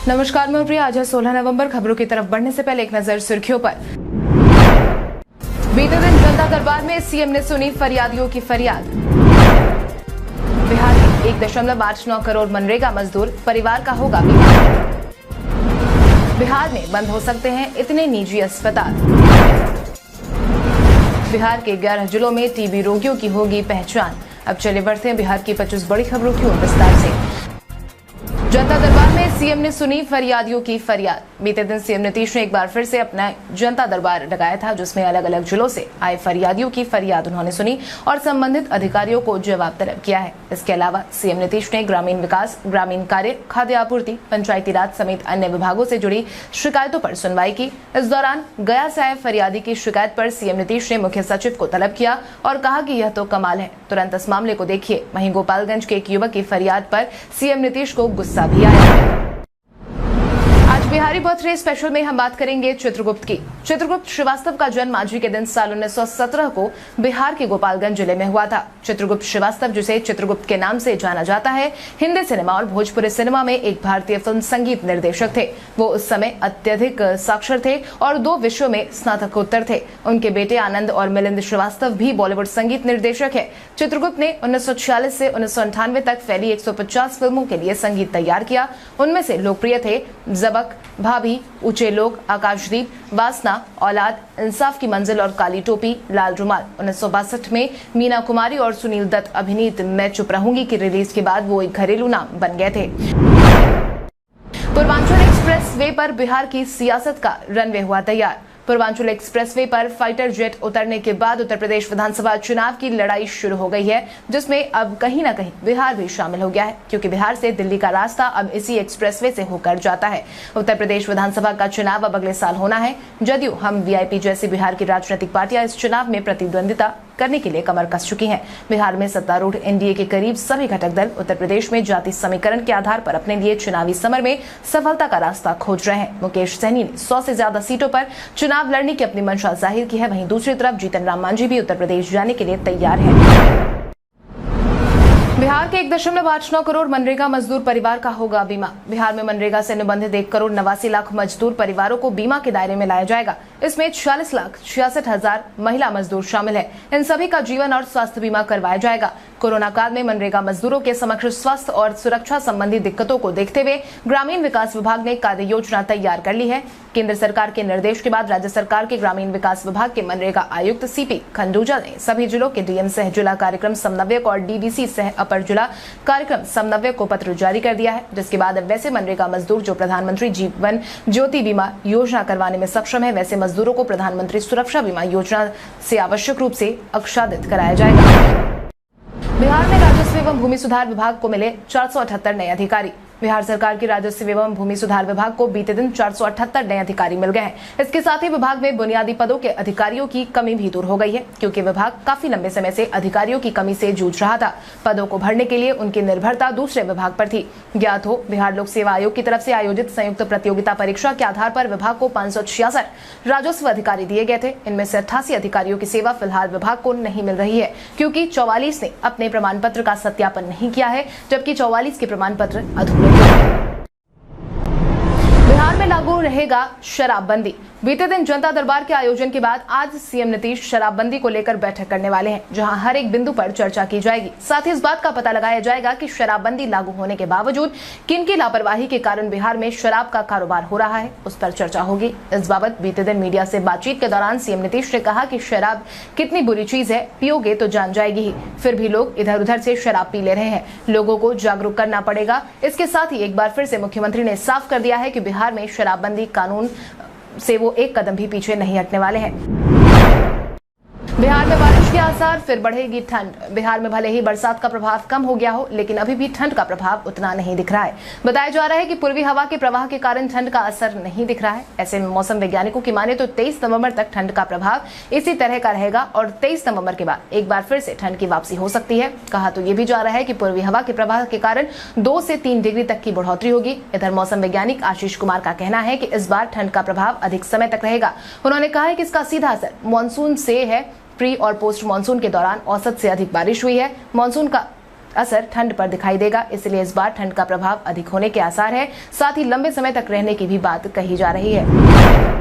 नमस्कार, मैं प्रिया। आज है 16 नवंबर। खबरों की तरफ बढ़ने से पहले एक नजर सुर्खियों पर। बीते दिन जनता दरबार में सीएम ने सुनी फरियादियों की फरियाद। बिहार के 1.89 करोड़ मनरेगा मजदूर परिवार का होगा बीमा। बिहार में बंद हो सकते हैं इतने निजी अस्पताल। बिहार के 11 जिलों में टीबी रोगियों की होगी पहचान। अब चले बढ़ते हैं बिहार की 25 बड़ी खबरों की ओर विस्तार से। जनता दरबार में सीएम ने सुनी फरियादियों की फरियाद। बीते दिन सीएम नीतीश ने एक बार फिर से अपना जनता दरबार लगाया था, जिसमें अलग अलग जिलों से आए फरियादियों की फरियाद उन्होंने सुनी और संबंधित अधिकारियों को जवाब तलब किया है। इसके अलावा सीएम नीतीश ने ग्रामीण विकास, ग्रामीण कार्य, खाद्य आपूर्ति, पंचायती राज समेत अन्य विभागों से जुड़ी शिकायतों पर सुनवाई की। इस दौरान गया से आए फरियादी की शिकायत पर सीएम नीतीश ने मुख्य सचिव को तलब किया और कहा कि यह तो कमाल है, तुरंत इस मामले को देखिए। वहीं गोपालगंज के एक युवक की फरियाद पर सीएम नीतीश को गुस्सा भी आया। आज बिहारी बर्थडे स्पेशल में हम बात करेंगे चित्रगुप्त की। चित्रगुप्त श्रीवास्तव का जन्म आज ही के दिन साल 1917 को बिहार के गोपालगंज जिले में हुआ था। चित्रगुप्त श्रीवास्तव, जिसे चित्रगुप्त के नाम से जाना जाता है, हिंदी सिनेमा और भोजपुरी सिनेमा में एक भारतीय फिल्म संगीत निर्देशक थे। वो उस समय अत्यधिक साक्षर थे और 2 विषयों में स्नातकोत्तर थे। उनके बेटे आनंद और मिलिंद श्रीवास्तव भी बॉलीवुड संगीत निर्देशक है। चित्रगुप्त ने 1946 से 1998 तक फैली 150 फिल्मों के लिए संगीत तैयार किया। उनमें से लोकप्रिय थे जबक, भाभी, ऊंचे लोग, आकाशदीप, वासना, औलाद, इंसाफ की मंजिल और काली टोपी, लाल रुमाल। 1962 में मीना कुमारी और सुनील दत्त अभिनीत मैं चुप रहूंगी की रिलीज के बाद वो एक घरेलू नाम बन गए थे। पूर्वांचल एक्सप्रेस वे पर बिहार की सियासत का रनवे हुआ तैयार। पूर्वांचल एक्सप्रेसवे पर फाइटर जेट उतरने के बाद उत्तर प्रदेश विधानसभा चुनाव की लड़ाई शुरू हो गई है, जिसमें अब कहीं न कहीं बिहार भी शामिल हो गया है, क्योंकि बिहार से दिल्ली का रास्ता अब इसी एक्सप्रेसवे से होकर जाता है। उत्तर प्रदेश विधानसभा का चुनाव अब अगले साल होना है। जदयू, हम वीआईपी जैसी बिहार की राजनीतिक पार्टियां इस चुनाव में प्रतिद्वंदिता करने के लिए कमर कस चुकी हैं। बिहार में सत्तारूढ़ एनडीए के करीब सभी घटक दल उत्तर प्रदेश में जाति समीकरण के आधार पर अपने लिए चुनावी समर में सफलता का रास्ता खोज रहे हैं। मुकेश सहनी ने 100 से ज्यादा सीटों पर चुनाव लड़ने की अपनी मंशा जाहिर की है। वहीं दूसरी तरफ जीतन राम मांझी भी उत्तर प्रदेश जाने के लिए तैयार है। बिहार के 1.89 करोड़ मनरेगा मजदूर परिवार का होगा बीमा। बिहार में मनरेगा से अनुबंधित 1 करोड़ 89 लाख मजदूर परिवारों को बीमा के दायरे में लाया जाएगा। इसमें 46,66,000 महिला मजदूर शामिल है। इन सभी का जीवन और स्वास्थ्य बीमा करवाया जाएगा। कोरोना काल में मनरेगा मजदूरों के समक्ष स्वास्थ्य और सुरक्षा संबंधी दिक्कतों को देखते हुए ग्रामीण विकास विभाग ने कार्य योजना तैयार कर ली है। केंद्र सरकार के निर्देश के बाद राज्य सरकार के ग्रामीण विकास विभाग के मनरेगा आयुक्त सीपी खंडूजा ने सभी जिलों के डीएम सह जिला कार्यक्रम समन्वयक और डीबीसी सह अपर जिला कार्यक्रम समन्वयक को पत्र जारी कर दिया है, जिसके बाद अब वैसे मनरेगा मजदूर जो प्रधानमंत्री जीवन ज्योति बीमा योजना करवाने में सक्षम है, वैसे मजदूरों को प्रधानमंत्री सुरक्षा बीमा योजना से आवश्यक रूप से आच्छादित कराया जाएगा। बिहार में राजस्व एवं भूमि सुधार विभाग को मिले 478 नए अधिकारी। बिहार सरकार के राजस्व एवं भूमि सुधार विभाग को बीते दिन 478 नए अधिकारी मिल गए हैं। इसके साथ ही विभाग में बुनियादी पदों के अधिकारियों की कमी भी दूर हो गई है, क्योंकि विभाग काफी लंबे समय से अधिकारियों की कमी से जूझ रहा था। पदों को भरने के लिए उनकी निर्भरता दूसरे विभाग पर थी। ज्ञात हो, बिहार लोक सेवा आयोग की तरफ से आयोजित संयुक्त प्रतियोगिता परीक्षा के आधार पर विभाग को 566 राजस्व अधिकारी दिए गए थे। इनमें से 88 अधिकारियों की सेवा फिलहाल विभाग को नहीं मिल रही है, क्योंकि 44 ने अपने प्रमाण पत्र का सत्यापन नहीं किया है, जबकि 44 के प्रमाण पत्र अधूरे। बिहार में लागू रहेगा शराबबंदी। बीते दिन जनता दरबार के आयोजन के बाद आज सीएम नीतीश शराबबंदी को लेकर बैठक करने वाले हैं, जहां हर एक बिंदु पर चर्चा की जाएगी। साथ ही इस बात का पता लगाया जाएगा कि शराबबंदी लागू होने के बावजूद किनकी लापरवाही के कारण बिहार में शराब का कारोबार हो रहा है, उस पर चर्चा होगी। इस बाबत बीते दिन मीडिया से बातचीत के दौरान सीएम नीतीश ने कहा कि शराब कितनी बुरी चीज है, पियोगे तो जान जाएगी ही। फिर भी लोग इधर उधर से शराब पी ले रहे हैं, लोगों को जागरूक करना पड़ेगा। इसके साथ ही एक बार फिर से मुख्यमंत्री ने साफ कर दिया है कि बिहार में शराबबंदी कानून से वो एक कदम भी पीछे नहीं हटने वाले हैं। बिहार में बारिश के आसार, फिर बढ़ेगी ठंड। बिहार में भले ही बरसात का प्रभाव कम हो गया हो, लेकिन अभी भी ठंड का प्रभाव उतना नहीं दिख रहा है। बताया जा रहा है कि पूर्वी हवा के प्रवाह के कारण ठंड का असर नहीं दिख रहा है। ऐसे में मौसम वैज्ञानिकों की माने तो 23 नवंबर तक ठंड का प्रभाव इसी तरह का रहेगा और 23 नवंबर के बाद एक बार फिर से ठंड की वापसी हो सकती है। कहा तो ये भी जा रहा है कि पूर्वी हवा के प्रवाह के कारण 2 से 3 डिग्री तक की बढ़ोतरी होगी। इधर मौसम वैज्ञानिक आशीष कुमार का कहना है कि इस बार ठंड का प्रभाव अधिक समय तक रहेगा। उन्होंने कहा है कि इसका सीधा असर मानसून से है। प्री और पोस्ट मानसून के दौरान औसत से अधिक बारिश हुई है। मानसून का असर ठंड पर दिखाई देगा, इसलिए इस बार ठंड का प्रभाव अधिक होने के आसार है। साथ ही लंबे समय तक रहने की भी बात कही जा रही है।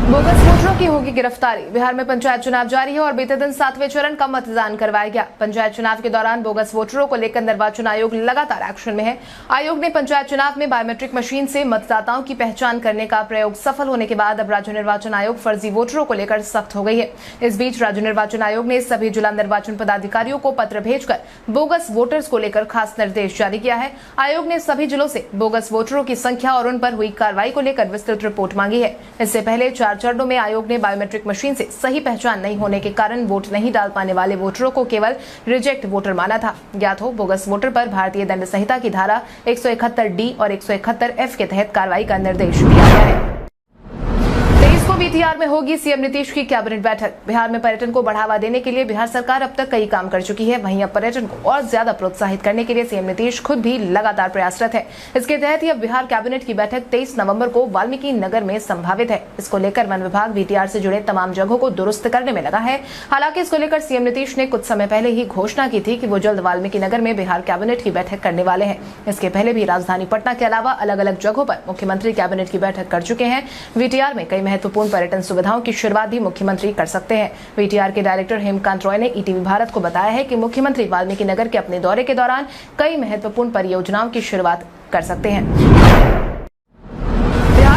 बोगस वोटरों की होगी गिरफ्तारी। बिहार में पंचायत चुनाव जारी है और बीते दिन 7वें चरण का मतदान करवाया गया। पंचायत चुनाव के दौरान बोगस वोटरों को लेकर निर्वाचन आयोग लगातार एक्शन में है। आयोग ने पंचायत चुनाव में बायोमेट्रिक मशीन से मतदाताओं की पहचान करने का प्रयोग सफल होने के बाद अब राज्य निर्वाचन आयोग फर्जी वोटरों को लेकर सख्त हो गई है। इस बीच राज्य निर्वाचन आयोग ने सभी जिला निर्वाचन पदाधिकारियों को पत्र भेजकर बोगस वोटर्स को लेकर खास निर्देश जारी किया है। आयोग ने सभी जिलों से बोगस वोटरों की संख्या और उन पर हुई कार्रवाई को लेकर विस्तृत रिपोर्ट मांगी है। इससे पहले 4 चरणों में आयोग ने बायोमेट्रिक मशीन से सही पहचान नहीं होने के कारण वोट नहीं डाल पाने वाले वोटरों को केवल रिजेक्ट वोटर माना था। ज्ञात हो, बोगस वोटर पर भारतीय दंड संहिता की धारा 171D और 171F के तहत कार्रवाई का निर्देश दिया गया है। बीटीआर में होगी सीएम नीतीश की कैबिनेट बैठक। बिहार में पर्यटन को बढ़ावा देने के लिए बिहार सरकार अब तक कई काम कर चुकी है। वहीं अब पर्यटन को और ज्यादा प्रोत्साहित करने के लिए सीएम नीतीश खुद भी लगातार प्रयासरत है। इसके तहत ही अब बिहार कैबिनेट की बैठक 23 नवंबर को वाल्मीकि नगर में संभावित है। इसको लेकर वन विभाग बीटीआर से जुड़े तमाम जगहों को दुरुस्त करने में लगा है। हालांकि इसको लेकर सीएम नीतीश ने कुछ समय पहले ही घोषणा की थी कि वो जल्द वाल्मीकि नगर में बिहार कैबिनेट की बैठक करने वाले हैं। इसके पहले भी राजधानी पटना के अलावा अलग अलग जगहों पर मुख्यमंत्री कैबिनेट की बैठक कर चुके हैं। बीटीआर में कई महत्वपूर्ण पर्यटन सुविधाओं की शुरुआत भी मुख्यमंत्री कर सकते हैं। बीटीआर के डायरेक्टर हेमकांत रॉय ने ईटीवी भारत को बताया है कि मुख्यमंत्री वाल्मीकि नगर के अपने दौरे के दौरान कई महत्वपूर्ण परियोजनाओं की शुरुआत कर सकते हैं।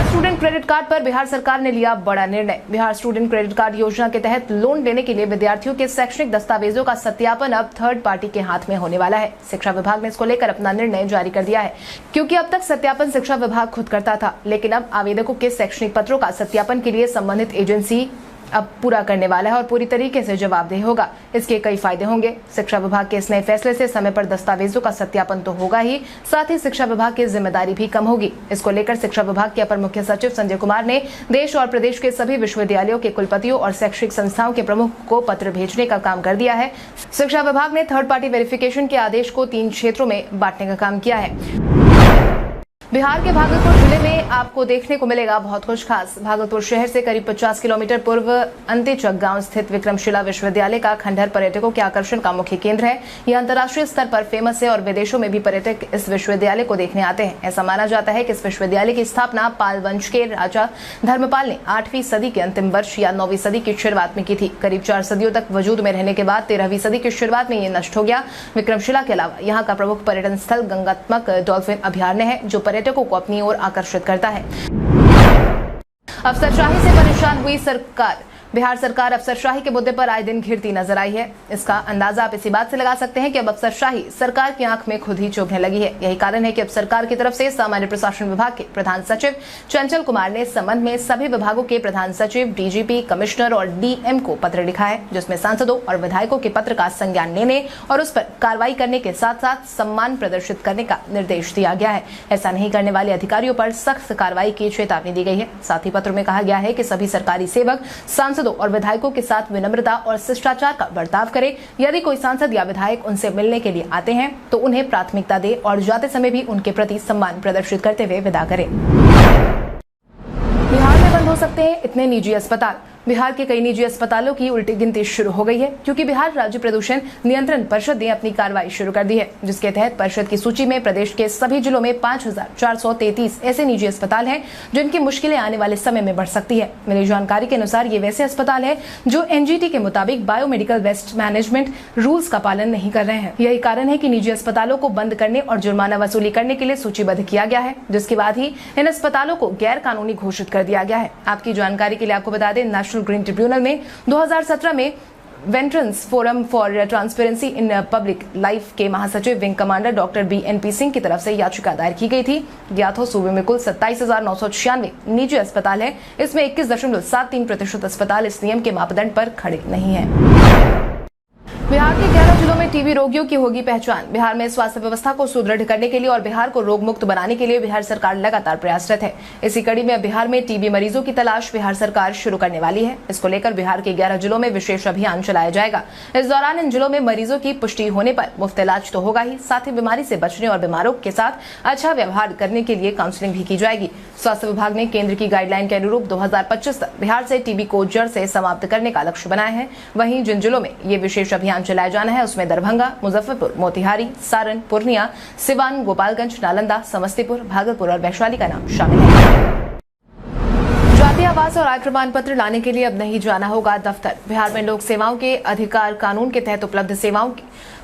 स्टूडेंट क्रेडिट कार्ड पर बिहार सरकार ने लिया बड़ा निर्णय। बिहार स्टूडेंट क्रेडिट कार्ड योजना के तहत लोन लेने के लिए विद्यार्थियों के शैक्षणिक दस्तावेजों का सत्यापन अब थर्ड पार्टी के हाथ में होने वाला है। शिक्षा विभाग ने इसको लेकर अपना निर्णय जारी कर दिया है, क्योंकि अब तक सत्यापन शिक्षा विभाग खुद करता था, लेकिन अब आवेदकों के शैक्षणिक पत्रों का सत्यापन के लिए संबंधित एजेंसी अब पूरा करने वाला है और पूरी तरीके से जवाबदेह होगा। इसके कई फायदे होंगे। शिक्षा विभाग के इस नए फैसले से समय पर दस्तावेजों का सत्यापन तो होगा ही, साथ ही शिक्षा विभाग की जिम्मेदारी भी कम होगी। इसको लेकर शिक्षा विभाग के अपर मुख्य सचिव संजय कुमार ने देश और प्रदेश के सभी विश्वविद्यालयों के कुलपतियों और शैक्षिक संस्थाओं के प्रमुख को पत्र भेजने का काम कर दिया है। शिक्षा विभाग ने थर्ड पार्टी वेरिफिकेशन के आदेश को 3 क्षेत्रों में बांटने का काम किया है। बिहार के भागलपुर जिले में आपको देखने को मिलेगा बहुत कुछ खास। भागलपुर शहर से करीब 50 किलोमीटर पूर्व अंत्यचक गांव स्थित विक्रमशिला विश्वविद्यालय का खंडहर पर्यटकों के आकर्षण का मुख्य केंद्र है। यह अंतर्राष्ट्रीय स्तर पर फेमस है और विदेशों में भी पर्यटक इस विश्वविद्यालय को देखने आते हैं। ऐसा माना जाता है कि इस विश्वविद्यालय की स्थापना पाल वंश के राजा धर्मपाल ने 8वीं सदी के अंतिम वर्ष या 9वीं सदी की शुरुआत में की थी। करीब 4 सदियों तक वजूद में रहने के बाद 13वीं सदी की शुरुआत में ये नष्ट हो गया। विक्रमशिला के अलावा यहाँ का प्रमुख पर्यटन स्थल गंगात्मक डॉल्फिन अभयारण्य है, जो पर्यटकों को अपनी ओर आकर्षित करता है। अफसरशाही से परेशान हुई सरकार। बिहार सरकार अफसरशाही के मुद्दे पर आए दिन घिरती नजर आई है। इसका अंदाजा आप इसी बात से लगा सकते हैं कि अब अफसरशाही सरकार की आंख में खुद ही चुभने लगी है। यही कारण है कि अब सरकार की तरफ से सामान्य प्रशासन विभाग के प्रधान सचिव चंचल कुमार ने इस संबंध में सभी विभागों के प्रधान सचिव, डीजीपी, कमिश्नर और डीएम को पत्र लिखा है, जिसमें सांसदों और विधायकों के पत्र का संज्ञान लेने और उस पर कार्रवाई करने के साथ साथ सम्मान प्रदर्शित करने का निर्देश दिया गया है। ऐसा नहीं करने वाले अधिकारियों पर सख्त कार्रवाई की चेतावनी दी गई है। साथ ही पत्र में कहा गया है कि सभी सरकारी सेवक सांसदों और विधायकों के साथ विनम्रता और शिष्टाचार का बर्ताव करें। यदि कोई सांसद या विधायक उनसे मिलने के लिए आते हैं तो उन्हें प्राथमिकता दे और जाते समय भी उनके प्रति सम्मान प्रदर्शित करते हुए विदा करें। बिहार में बंद हो सकते हैं इतने निजी अस्पताल। बिहार के कई निजी अस्पतालों की उल्टी गिनती शुरू हो गई है, क्योंकि बिहार राज्य प्रदूषण नियंत्रण परिषद ने अपनी कार्रवाई शुरू कर दी है, जिसके तहत परिषद की सूची में प्रदेश के सभी जिलों में 5433 ऐसे निजी अस्पताल हैं जिनकी मुश्किलें आने वाले समय में बढ़ सकती है। मिली जानकारी के अनुसार ये वैसे अस्पताल है जो एनजीटी के मुताबिक बायोमेडिकल वेस्ट मैनेजमेंट रूल्स का पालन नहीं कर रहे हैं। यही कारण है कि निजी अस्पतालों को बंद करने और जुर्माना वसूली करने के लिए सूचीबद्ध किया गया है, जिसके बाद ही इन अस्पतालों को गैर कानूनी घोषित कर दिया गया है। आपकी जानकारी के लिए आपको बता दें, नेशनल ग्रीन ट्रिब्यूनल में 2017 में veterans forum for transparency in public life के महासचिव wing commander doctor BNP Singh की तरफ से याचिका दायर की गई थी। ज्ञात हो, सूबे में कुल 27,996 निजी अस्पताल है। इसमें 21.73% अस्पताल इस नियम के मापदंड पर खड़े नहीं है। बिहार के 11 जिलों में टीबी रोगियों की होगी पहचान। बिहार में स्वास्थ्य व्यवस्था को सुदृढ़ करने के लिए और बिहार को रोग मुक्त बनाने के लिए बिहार सरकार लगातार प्रयासरत है। इसी कड़ी में बिहार में टीबी मरीजों की तलाश बिहार सरकार शुरू करने वाली है। इसको लेकर बिहार के 11 जिलों में विशेष अभियान चलाया जाएगा। इस दौरान इन जिलों में मरीजों की पुष्टि होने पर मुफ्त इलाज तो होगा ही, साथ ही बीमारी से बचने और बीमारों के साथ अच्छा व्यवहार करने के लिए काउंसलिंग भी की जाएगी। स्वास्थ्य विभाग ने केंद्र की गाइडलाइन के अनुरूप 2025 तक बिहार से टीबी को जड़ से समाप्त करने का लक्ष्य बनाया है। वहीं जिन जिलों में ये विशेष अभियान अभियान चलाया जाना है उसमें दरभंगा, मुजफ्फरपुर, मोतिहारी, सारण, पूर्णिया, सिवान, गोपालगंज, नालंदा, समस्तीपुर, भागलपुर और वैशाली का नाम शामिल है। जातीय आवास और आय प्रमाण पत्र लाने के लिए अब नहीं जाना होगा दफ्तर। बिहार में लोक सेवाओं के अधिकार कानून के तहत उपलब्ध सेवाओं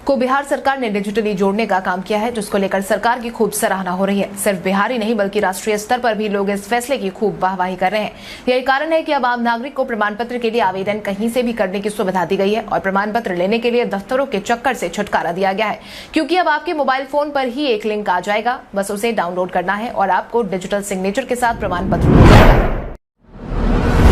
को बिहार सरकार ने डिजिटली जोड़ने का काम किया है, जिसको लेकर सरकार की खूब सराहना हो रही है। सिर्फ बिहार ही नहीं बल्कि राष्ट्रीय स्तर पर भी लोग इस फैसले की खूब वाहवाही कर रहे हैं। यही कारण है कि अब आम नागरिक को प्रमाण पत्र के लिए आवेदन कहीं से भी करने की सुविधा दी गई है और प्रमाण पत्र लेने के लिए दफ्तरों के चक्कर से छुटकारा दिया गया है, क्योंकि अब आपके मोबाइल फोन पर ही एक लिंक आ जाएगा, बस उसे डाउनलोड करना है और आपको डिजिटल सिग्नेचर के साथ प्रमाण पत्र मिल जाएगा।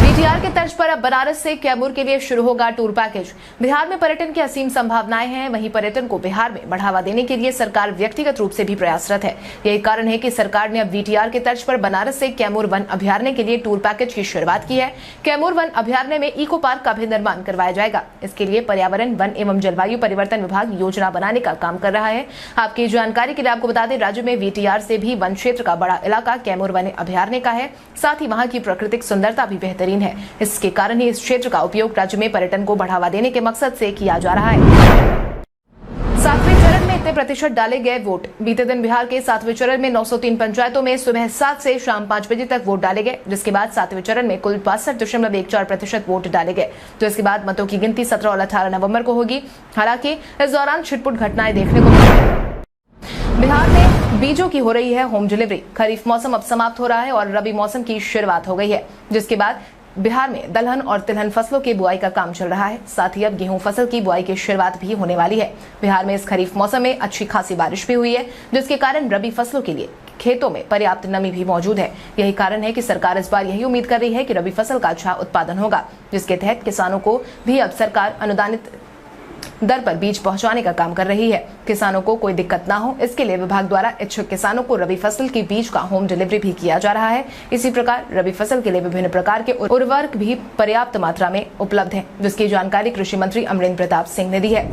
बीटीआर के तर्ज पर अब बनारस से कैमूर के लिए शुरू होगा टूर पैकेज। बिहार में पर्यटन की असीम संभावनाएं हैं, वहीं पर्यटन को बिहार में बढ़ावा देने के लिए सरकार व्यक्तिगत रूप से भी प्रयासरत है। यही कारण है कि सरकार ने अब बीटीआर के तर्ज पर बनारस से कैमूर वन अभयारण्य के लिए टूर पैकेज की शुरुआत की है। कैमूर वन अभयारण्य में इको पार्क का भी निर्माण करवाया जाएगा। इसके लिए पर्यावरण, वन एवं जलवायु परिवर्तन विभाग योजना बनाने का काम कर रहा है। आपकी जानकारी के लिए आपको बता दें, राज्य में बीटीआर से भी वन क्षेत्र का बड़ा इलाका कैमूर वन अभयारण्य का है। साथ ही वहाँ की प्राकृतिक सुंदरता भी बेहतरीन है। इसके कारण ही इस क्षेत्र का उपयोग राज्य में पर्यटन को बढ़ावा देने के मकसद से किया जा रहा है। 7वें चरण में इतने प्रतिशत डाले गए वोट। बीते दिन बिहार के 7वें चरण में 903 पंचायतों में सुबह 7 से शाम 5 बजे तक वोट डाले गए, जिसके बाद 7वें चरण में कुल 62.14% वोट डाले गए। तो इसके बाद मतों की गिनती 17 और 18 नवंबर को होगी। हालांकि इस दौरान छिटपुट घटनाएं देखने को मिली। बिहार में बीजों की हो रही है होम डिलीवरी। खरीफ मौसम अब समाप्त हो रहा है और रबी मौसम की शुरुआत हो गई है, जिसके बाद बिहार में दलहन और तिलहन फसलों की बुआई का काम चल रहा है। साथ ही अब गेहूं फसल की बुआई की शुरुआत भी होने वाली है। बिहार में इस खरीफ मौसम में अच्छी खासी बारिश भी हुई है, जिसके कारण रबी फसलों के लिए खेतों में पर्याप्त नमी भी मौजूद है। यही कारण है कि सरकार इस बार यही उम्मीद कर रही है कि रबी फसल का अच्छा उत्पादन होगा, जिसके तहत किसानों को भी अब सरकार अनुदानित दर पर बीज पहुंचाने का काम कर रही है। किसानों को कोई दिक्कत ना हो, इसके लिए विभाग द्वारा इच्छुक किसानों को रबी फसल की बीज का होम डिलीवरी भी किया जा रहा है। इसी प्रकार रबी फसल के लिए विभिन्न प्रकार के उर्वरक भी पर्याप्त मात्रा में उपलब्ध है, जिसकी जानकारी कृषि मंत्री अमरेंद्र प्रताप सिंह ने दी है।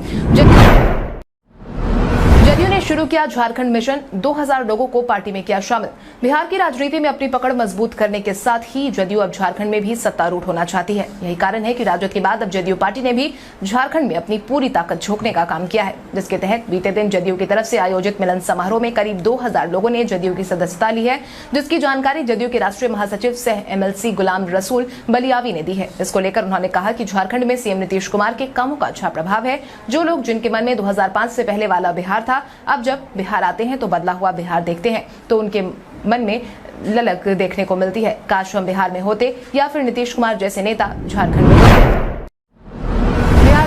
जदयू ने शुरू किया झारखंड मिशन, 2000 लोगों को पार्टी में किया शामिल। बिहार की राजनीति में अपनी पकड़ मजबूत करने के साथ ही जदयू अब झारखंड में भी सत्तारूढ़ होना चाहती है। यही कारण है कि राजद के बाद अब जदयू पार्टी ने भी झारखंड में अपनी पूरी ताकत झोंकने का काम किया है, जिसके तहत बीते दिन जदयू की तरफ से आयोजित मिलन समारोह में करीब 2000 लोगों ने जदयू की सदस्यता ली है, जिसकी जानकारी जदयू के राष्ट्रीय महासचिव सह MLC गुलाम रसूल बलियावी ने दी है। इसको लेकर उन्होंने कहा कि झारखंड में सीएम नीतीश कुमार के कामों का अच्छा प्रभाव है। जो लोग जिनके मन में 2005 से पहले वाला बिहार था, अब जब बिहार आते हैं तो बदला हुआ बिहार देखते हैं, तो उनके मन में ललक देखने को मिलती है। काश हम बिहार में होते या फिर नीतीश कुमार जैसे नेता झारखंड में होते।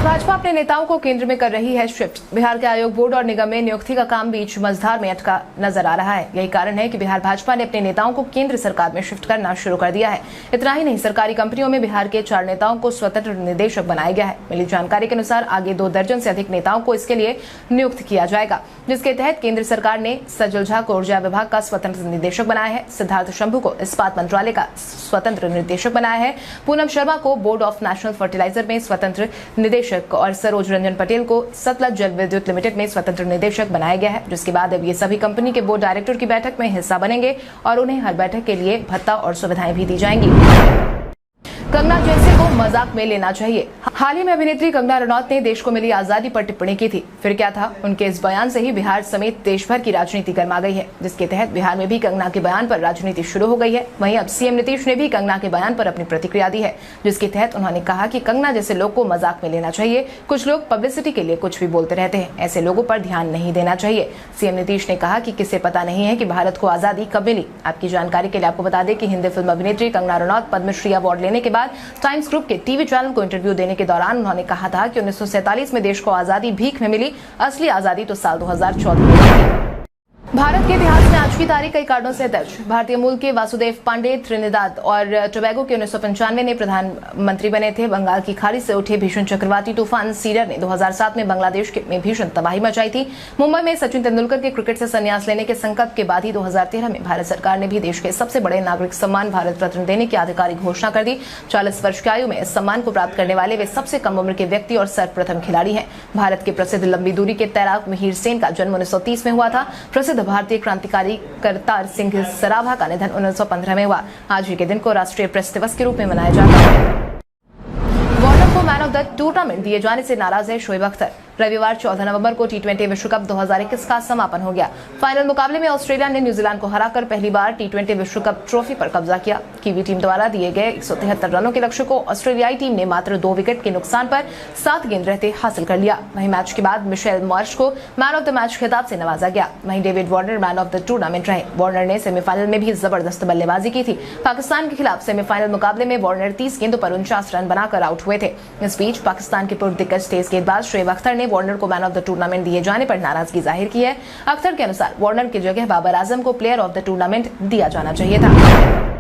भाजपा अपने नेताओं को केंद्र में कर रही है शिफ्ट। बिहार के आयोग, बोर्ड और निगम में नियुक्ति का काम बीच मझधार में अटका नजर आ रहा है। यही कारण है कि बिहार भाजपा ने अपने नेताओं को केंद्र सरकार में शिफ्ट करना शुरू कर दिया है। इतना ही नहीं, सरकारी कंपनियों में बिहार के 4 नेताओं को स्वतंत्र निदेशक बनाया गया है। मिली जानकारी के अनुसार आगे 2 दर्जन से अधिक नेताओं को इसके लिए नियुक्त किया जाएगा, जिसके तहत केंद्र सरकार ने सजल झा को ऊर्जा विभाग का स्वतंत्र निदेशक बनाया है, सिद्धार्थ शंभू को इस्पात मंत्रालय का स्वतंत्र निदेशक बनाया है, पूनम शर्मा को बोर्ड ऑफ नेशनल फर्टिलाइजर में स्वतंत्र निदेशक और सरोज रंजन पटेल को सतलज जल विद्युत लिमिटेड में स्वतंत्र निदेशक बनाया गया है। जिसके बाद अब ये सभी कंपनी के बोर्ड डायरेक्टर की बैठक में हिस्सा बनेंगे और उन्हें हर बैठक के लिए भत्ता और सुविधाएं भी दी जाएंगी। कंगना जैसे को मजाक में लेना चाहिए। हाल ही में अभिनेत्री कंगना रनौत ने देश को मिली आजादी पर टिप्पणी की थी। फिर क्या था, उनके इस बयान से ही बिहार समेत देश भर की राजनीति गर्मा गई है, जिसके तहत बिहार में भी कंगना के बयान पर राजनीति शुरू हो गई है। वहीं अब सीएम नीतीश ने भी कंगना के बयान पर अपनी प्रतिक्रिया दी है, जिसके तहत उन्होंने कहा कि कंगना जैसे लोग को मजाक में लेना चाहिए। कुछ लोग पब्लिसिटी के लिए कुछ भी बोलते रहते हैं, ऐसे लोगों पर ध्यान नहीं देना चाहिए। सीएम नीतीश ने कहा कि किसे पता नहीं है कि भारत को आजादी कब मिली। आपकी जानकारी के लिए आपको बता दें कि हिंदी फिल्म अभिनेत्री कंगना रनौत पद्मश्री अवार्ड लेने के बाद टाइम्स ग्रुप के टीवी चैनल को इंटरव्यू देने के दौरान उन्होंने कहा था कि 1947 में देश को आजादी भीख में मिली, असली आजादी तो साल 2014 में मिली। भारत के इतिहास में आज की तारीख कई कारणों से दर्ज। भारतीय मूल के वासुदेव पांडे त्रिनिदाद और टोबैगो के 1995 में प्रधानमंत्री बने थे। बंगाल की खाड़ी से उठे भीषण चक्रवाती तूफान सीडर ने 2007 में बांग्लादेश में भीषण तबाही मचाई थी। मुंबई में सचिन तेंदुलकर के क्रिकेट से संन्यास लेने के संकल्प के बाद ही 2013 में भारत सरकार ने भी देश के सबसे बड़े नागरिक सम्मान भारत रत्न देने की आधिकारिक घोषणा कर दी। 40 वर्ष की आयु में इस सम्मान को प्राप्त करने वाले वे सबसे कम उम्र के व्यक्ति और सर्वप्रथम खिलाड़ी हैं। भारत के प्रसिद्ध लंबी दूरी के तैराक मिहिर सेन का जन्म 1930 में हुआ था। प्रसिद्ध भारतीय क्रांतिकारी करतार सिंह सराभा का निधन 1915 में हुआ। आज ही के दिन को राष्ट्रीय प्रेस दिवस के रूप में मनाया जाता है। वार्नर को को मैन ऑफ द टूर्नामेंट दिए जाने से नाराज है शोएब अख्तर। रविवार 14 नवंबर को टी20 विश्व कप 2021 का समापन हो गया। फाइनल मुकाबले में ऑस्ट्रेलिया ने न्यूजीलैंड को हराकर पहली बार टी20 विश्व कप ट्रॉफी पर कब्जा किया। कीवी टीम द्वारा दिए गए 173 रनों के लक्ष्य को ऑस्ट्रेलियाई टीम ने मात्र 2 विकेट के नुकसान पर 7 गेंद रहते हासिल कर लिया। वहीं मैच के बाद मिशेल मार्श को मैन ऑफ द मैच खिताब से नवाजा गया। वहीं David Warner man of the tournament रहे। वार्नर ने सेमीफाइनल में भी जबरदस्त बल्लेबाजी की थी। पाकिस्तान के खिलाफ सेमीफाइनल मुकाबले में वार्नर 30 गेंदों पर 49 रन बनाकर आउट हुए थे। इस बीच पाकिस्तान के पूर्व दिग्गज तेज गेंदबाज शोएब अख्तर ने वार्नर को मैन ऑफ द टूर्नामेंट दिए जाने पर नाराजगी जाहिर की है। अख्तर के अनुसार वार्नर की जगह बाबर आजम को प्लेयर ऑफ द टूर्नामेंट दिया जाना चाहिए था।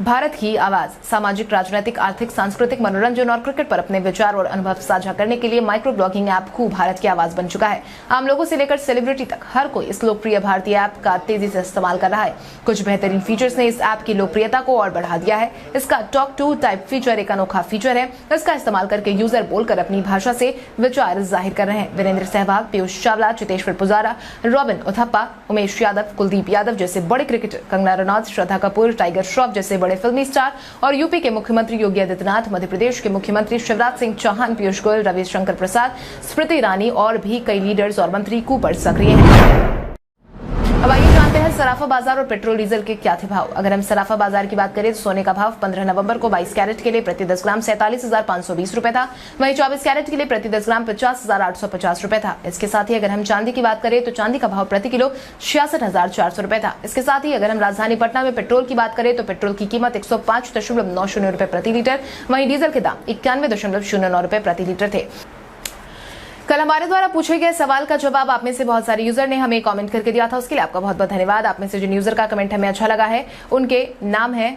भारत की आवाज सामाजिक, राजनीतिक, आर्थिक, सांस्कृतिक, मनोरंजन और क्रिकेट पर अपने विचार और अनुभव साझा करने के लिए माइक्रो ब्लॉगिंग ऐप खूब भारत की आवाज बन चुका है। आम लोगों से लेकर सेलिब्रिटी तक हर कोई इस लोकप्रिय भारतीय ऐप का तेजी से इस्तेमाल कर रहा है। कुछ बेहतरीन फीचर्स ने इस ऐप की लोकप्रियता को और बढ़ा दिया है। इसका टॉक टू टाइप फीचर एक अनोखा फीचर है। इसका इस्तेमाल करके यूजर बोलकर अपनी भाषा से विचार जाहिर कर रहे हैं। वीरेंद्र सहवाग, पीयूष चावला, चितेश्वर पुजारा, रॉबिन उथप्पा, उमेश यादव, कुलदीप यादव जैसे बड़े क्रिकेटर, कंगना रनौत, श्रद्धा कपूर, टाइगर श्रॉफ जैसे बड़े फिल्मी स्टार और यूपी के मुख्यमंत्री योगी आदित्यनाथ, मध्य प्रदेश के मुख्यमंत्री शिवराज सिंह चौहान, पीयूष गोयल, रविशंकर प्रसाद, स्मृति ईरानी और भी कई लीडर्स और मंत्री कूप पर सक्रिय हैं। अब आइए जानते हैं सराफा बाजार और पेट्रोल डीजल के क्या थे भाव। अगर हम सराफा बाजार की बात करें तो सोने का भाव 15 नवंबर को 22 कैरेट के लिए प्रति 10 ग्राम 47,520 रुपए था। वहीं 24 कैरेट के लिए प्रति 10 ग्राम 50,850 रुपए था। इसके साथ ही अगर हम चांदी की बात करें तो चांदी का भाव प्रति किलो 66,400 रुपए था। इसके साथ ही अगर हम राजधानी पटना में पेट्रोल की बात करें तो पेट्रोल की कीमत 105.90 रुपए प्रति लीटर, वहीं डीजल के दाम 91.09 रुपए प्रति लीटर थे। कल हमारे द्वारा पूछे गए सवाल का जवाब आप में से बहुत सारे यूजर ने हमें कमेंट करके दिया था, उसके लिए आपका बहुत बहुत धन्यवाद। आप में से जिन यूजर का कमेंट हमें अच्छा लगा है उनके नाम है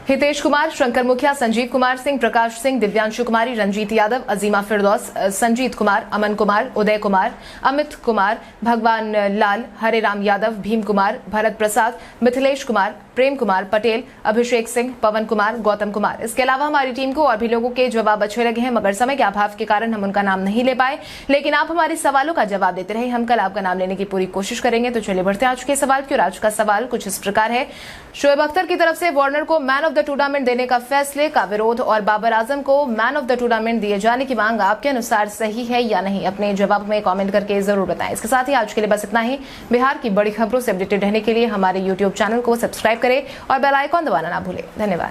हितेश कुमार, शंकर मुखिया, संजीव कुमार सिंह, प्रकाश सिंह, दिव्यांशु कुमारी, रंजीत यादव, अजीमा फिरदौस, संजीत कुमार, अमन कुमार, उदय कुमार, अमित कुमार, भगवान लाल, हरे राम यादव, भीम कुमार, भरत प्रसाद, मिथिलेश कुमार, प्रेम कुमार पटेल, अभिषेक सिंह, पवन कुमार, गौतम कुमार। इसके अलावा हमारी टीम को और भी लोगों के जवाब अच्छे लगे हैं, मगर समय के अभाव के कारण हम उनका नाम नहीं ले पाए। लेकिन आप हमारे सवालों का जवाब देते रहे, हम कल आपका नाम लेने की पूरी कोशिश करेंगे। तो चलिए बढ़ते हैं आज के सवाल की। और आज का सवाल कुछ इस प्रकार है। शोएब अख्तर की तरफ से वार्नर को मैन ऑफ द टूर्नामेंट देने का फैसले का विरोध और बाबर आजम को मैन ऑफ द टूर्नामेंट दिए जाने की मांग आपके अनुसार सही है या नहीं, अपने जवाब में कमेंट करके जरूर बताएं। इसके साथ ही आज के लिए बस इतना ही। बिहार की बड़ी खबरों से अपडेटेड रहने के लिए हमारे यूट्यूब चैनल को सब्सक्राइब करें और बेल आइकॉन दबाना ना भूलें। धन्यवाद।